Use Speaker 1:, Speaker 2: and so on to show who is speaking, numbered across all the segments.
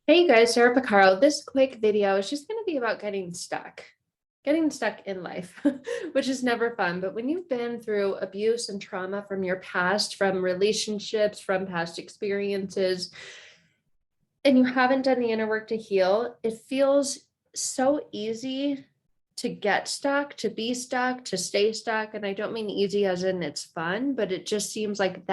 Speaker 1: Hey you guys, Sarah Picaro. This quick video is just going to be about getting stuck in life, which is never fun. But when you've been through abuse and trauma from your past, from relationships, from past experiences, and you haven't done the inner work to heal, it feels so easy to get stuck, to be stuck, to stay stuck. And I don't mean easy as in it's fun, but it just seems like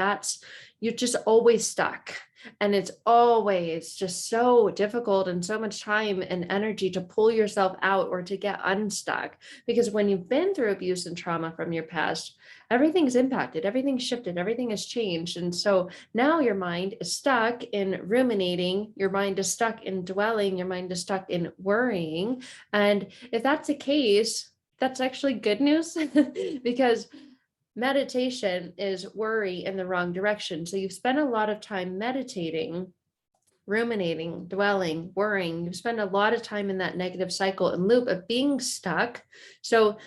Speaker 1: you're just always stuck. And it's always just so difficult and so much time and energy to pull yourself out or to get unstuck. Because when you've been through abuse and trauma from your past, everything's impacted, everything's shifted, everything has changed. And so now your mind is stuck in ruminating, your mind is stuck in dwelling, your mind is stuck in worrying. And if that's the case, that's actually good news because meditation is worry in the wrong direction. So you've spent a lot of time meditating, ruminating, dwelling, worrying. You've spent a lot of time in that negative cycle and loop of being stuck. So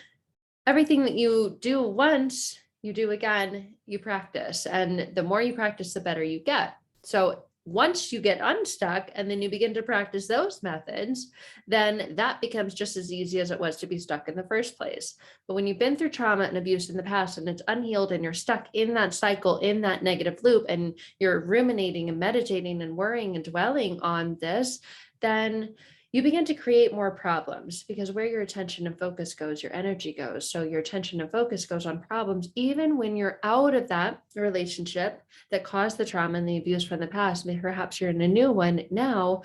Speaker 1: everything that you do once, you do again, you practice. And the more you practice, the better you get. So once you get unstuck and then you begin to practice those methods, then that becomes just as easy as it was to be stuck in the first place. But when you've been through trauma and abuse in the past and it's unhealed and you're stuck in that cycle, in that negative loop, and you're ruminating and meditating and worrying and dwelling on this, then you begin to create more problems because where your attention and focus goes, your energy goes. So your attention and focus goes on problems, even when you're out of that relationship that caused the trauma and the abuse from the past. Perhaps you're in a new one now.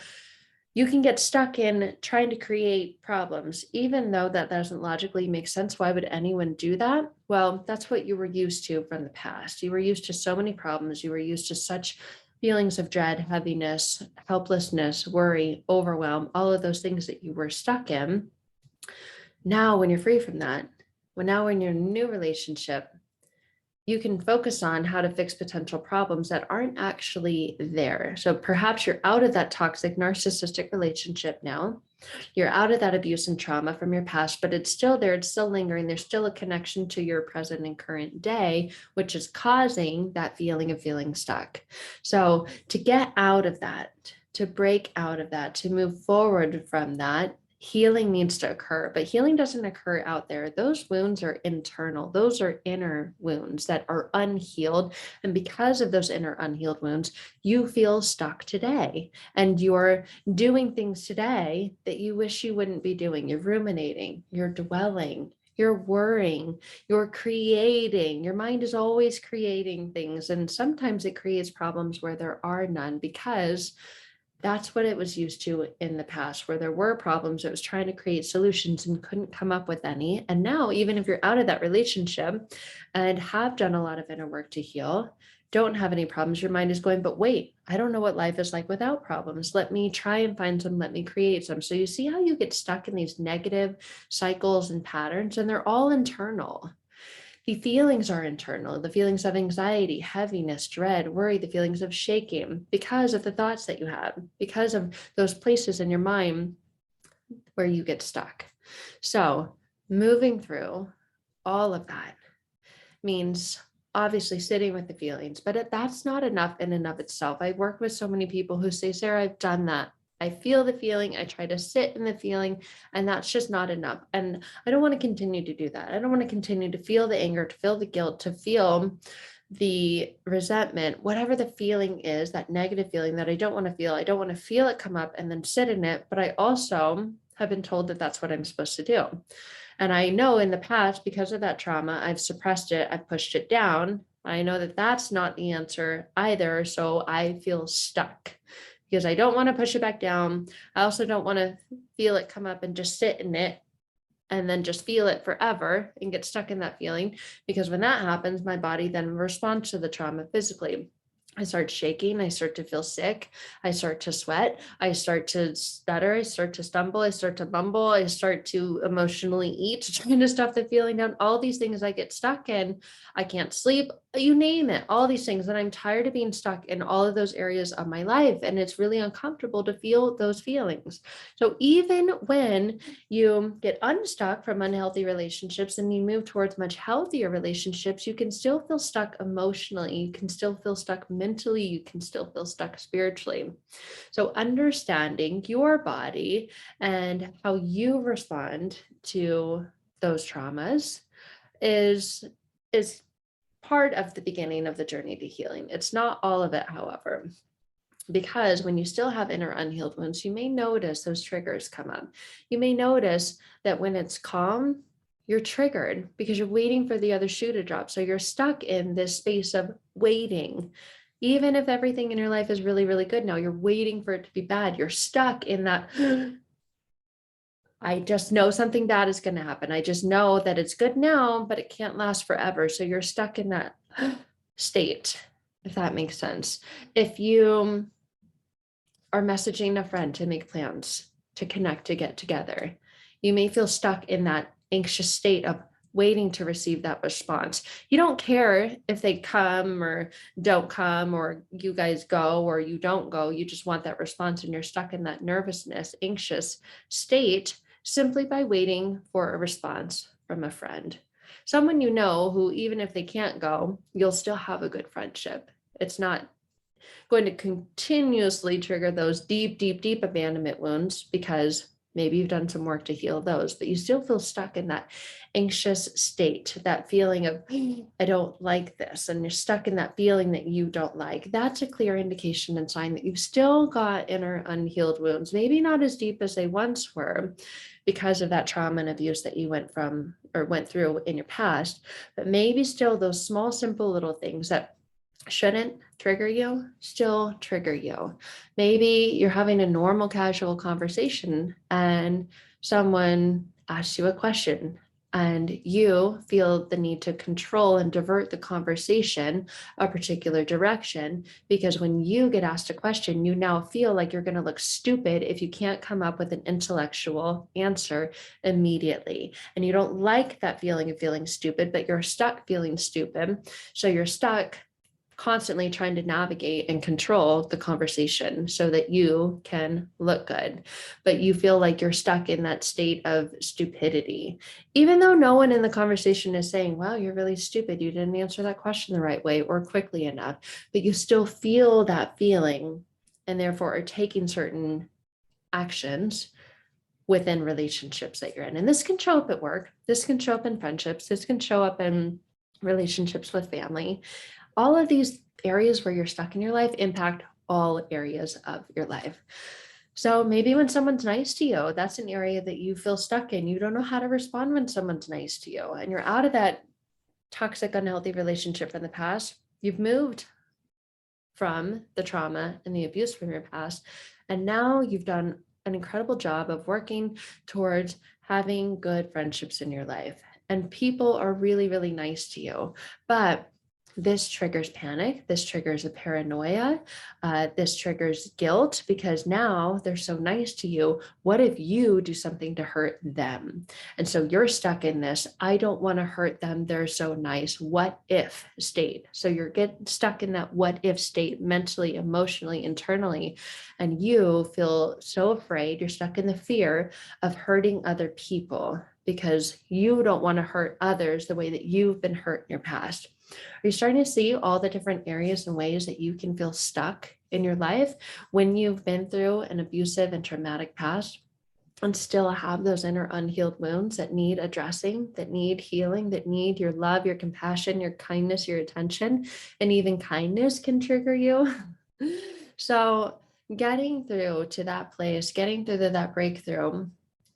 Speaker 1: You can get stuck in trying to create problems, even though that doesn't logically make sense. Why would anyone do that? Well, that's what you were used to from the past. You were used to so many problems. You were used to such feelings of dread, heaviness, helplessness, worry, overwhelm, all of those things that you were stuck in. Now, when you're free from that, when you're in a new relationship, you can focus on how to fix potential problems that aren't actually there. So perhaps you're out of that toxic narcissistic relationship now. You're out of that abuse and trauma from your past, but it's still there. It's still lingering. There's still a connection to your present and current day, which is causing that feeling of feeling stuck. So to get out of that, to break out of that, to move forward from that, healing needs to occur, but healing doesn't occur out there. Those wounds are internal. Those are inner wounds that are unhealed. And because of those inner unhealed wounds, you feel stuck today and you're doing things today that you wish you wouldn't be doing. You're ruminating, you're dwelling, you're worrying, you're creating. Your mind is always creating things. And sometimes it creates problems where there are none because that's what it was used to in the past, where there were problems. It was trying to create solutions and couldn't come up with any. And now, even if you're out of that relationship and have done a lot of inner work to heal, don't have any problems, your mind is going, but wait, I don't know what life is like without problems. Let me try and find some, let me create some. So you see how you get stuck in these negative cycles and patterns, and they're all internal. The feelings are internal, the feelings of anxiety, heaviness, dread, worry, the feelings of shaking because of the thoughts that you have, because of those places in your mind where you get stuck. So moving through all of that means obviously sitting with the feelings, but that's not enough in and of itself. I work with so many people who say, Sarah, I've done that. I feel the feeling, I try to sit in the feeling, and that's just not enough. And I don't want to continue to do that. I don't want to continue to feel the anger, to feel the guilt, to feel the resentment, whatever the feeling is, that negative feeling that I don't want to feel. I don't want to feel it come up and then sit in it. But I also have been told that that's what I'm supposed to do. And I know in the past, because of that trauma, I've suppressed it, I've pushed it down. I know that that's not the answer either. So I feel stuck because I don't want to push it back down. I also don't want to feel it come up and just sit in it and then just feel it forever and get stuck in that feeling. Because when that happens, my body then responds to the trauma physically. I start shaking. I start to feel sick. I start to sweat. I start to stutter. I start to stumble. I start to mumble. I start to emotionally eat, trying to stuff the feeling down. All these things I get stuck in. I can't sleep. you name it, all these things. And I'm tired of being stuck in all of those areas of my life. And it's really uncomfortable to feel those feelings. So even when you get unstuck from unhealthy relationships and you move towards much healthier relationships, you can still feel stuck emotionally. You can still feel stuck mentally. You can still feel stuck spiritually. So understanding your body and how you respond to those traumas is is part of the beginning of the journey to healing. It's not all of it, however, because when you still have inner unhealed wounds, you may notice those triggers come up. You may notice that when it's calm, you're triggered because you're waiting for the other shoe to drop. So you're stuck in this space of waiting. Even if everything in your life is really, really good now, you're waiting for it to be bad. You're stuck in that I just know something bad is going to happen. I just know that it's good now, but it can't last forever. So you're stuck in that state, if that makes sense. If you are messaging a friend to make plans, to connect, to get together, you may feel stuck in that anxious state of waiting to receive that response. You don't care if they come or don't come, or you guys go or you don't go. You just want that response, and you're stuck in that nervousness, anxious state simply by waiting for a response from a friend. Someone you know who, even if they can't go, you'll still have a good friendship. It's not going to continuously trigger those deep, deep, deep abandonment wounds because maybe you've done some work to heal those, but you still feel stuck in that anxious state, that feeling of, I don't like this. And you're stuck in that feeling that you don't like. That's a clear indication and sign that you've still got inner unhealed wounds, maybe not as deep as they once were because of that trauma and abuse that you went through in your past, but maybe still those small, simple little things that shouldn't trigger you still trigger you. Maybe you're having a normal casual conversation and someone asks you a question and you feel the need to control and divert the conversation a particular direction, because when you get asked a question, you now feel like you're going to look stupid if you can't come up with an intellectual answer immediately. And you don't like that feeling of feeling stupid, but you're stuck feeling stupid. So you're stuck constantly trying to navigate and control the conversation so that you can look good, but you feel like you're stuck in that state of stupidity, even though no one in the conversation is saying, wow, you're really stupid, you didn't answer that question the right way or quickly enough, but you still feel that feeling and therefore are taking certain actions within relationships that you're in. And this can show up at work, this can show up in friendships, this can show up in relationships with family. All of these areas where you're stuck in your life impact all areas of your life. So maybe when someone's nice to you, that's an area that you feel stuck in. You don't know how to respond when someone's nice to you, and you're out of that toxic, unhealthy relationship from the past. You've moved from the trauma and the abuse from your past, and now you've done an incredible job of working towards having good friendships in your life. And people are really, really nice to you. But this triggers panic. This triggers a paranoia. This triggers guilt because now they're so nice to you. What if you do something to hurt them? And so you're stuck in this, I don't want to hurt them, they're so nice, what if state. So you're getting stuck in that what if state mentally, emotionally, internally, and you feel so afraid. You're stuck in the fear of hurting other people because you don't want to hurt others the way that you've been hurt in your past. Are you starting to see all the different areas and ways that you can feel stuck in your life when you've been through an abusive and traumatic past and still have those inner unhealed wounds that need addressing, that need healing, that need your love, your compassion, your kindness, your attention, and even kindness can trigger you? So getting through to that place, getting through to that breakthrough,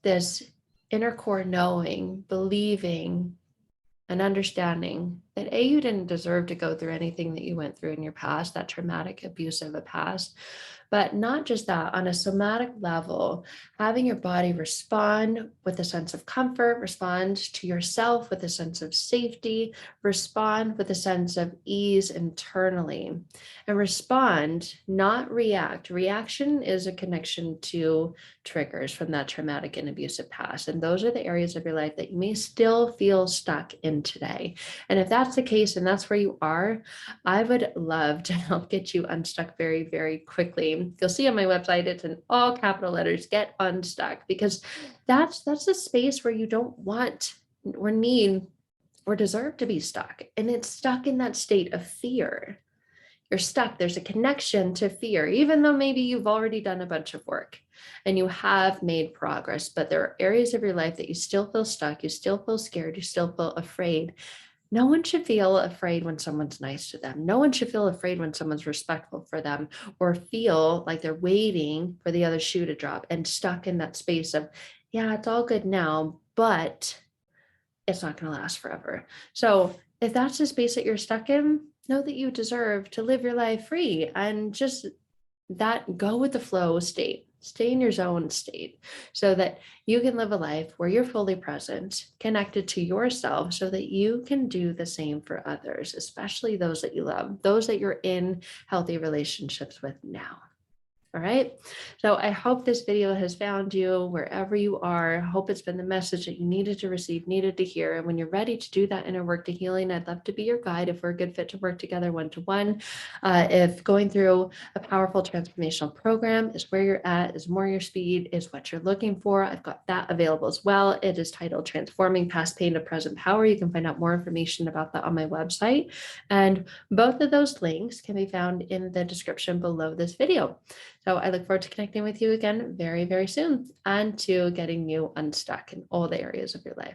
Speaker 1: this inner core knowing, believing, and understanding that you didn't deserve to go through anything that you went through in your past, that traumatic, abusive past. But not just that, on a somatic level, having your body respond with a sense of comfort, respond to yourself with a sense of safety, respond with a sense of ease internally, and respond, not react. Reaction is a connection to triggers from that traumatic and abusive past. And those are the areas of your life that you may still feel stuck in today. And if that that's the case and that's where you are, I would love to help get you unstuck very, very quickly. You'll see on my website, it's in all capital letters, Get Unstuck, because that's a space where you don't want or need or deserve to be stuck. And it's stuck in that state of fear. You're stuck. There's a connection to fear, even though maybe you've already done a bunch of work and you have made progress, but there are areas of your life that you still feel stuck. You still feel scared. You still feel afraid. No one should feel afraid when someone's nice to them. No one should feel afraid when someone's respectful for them, or feel like they're waiting for the other shoe to drop and stuck in that space of, yeah, it's all good now, but it's not going to last forever. So if that's the space that you're stuck in, know that you deserve to live your life free and just that go with the flow state. Stay in your zone state so that you can live a life where you're fully present, connected to yourself, so that you can do the same for others, especially those that you love, those that you're in healthy relationships with now. All right. So I hope this video has found you wherever you are. I hope it's been the message that you needed to receive, needed to hear. And when you're ready to do that inner work to healing, I'd love to be your guide if we're a good fit to work together one-to-one. If going through a powerful transformational program is where you're at, is more your speed, is what you're looking for, I've got that available as well. It is titled Transforming Past Pain to Present Power. You can find out more information about that on my website. And both of those links can be found in the description below this video. So I look forward to connecting with you again very, very soon and to getting you unstuck in all the areas of your life.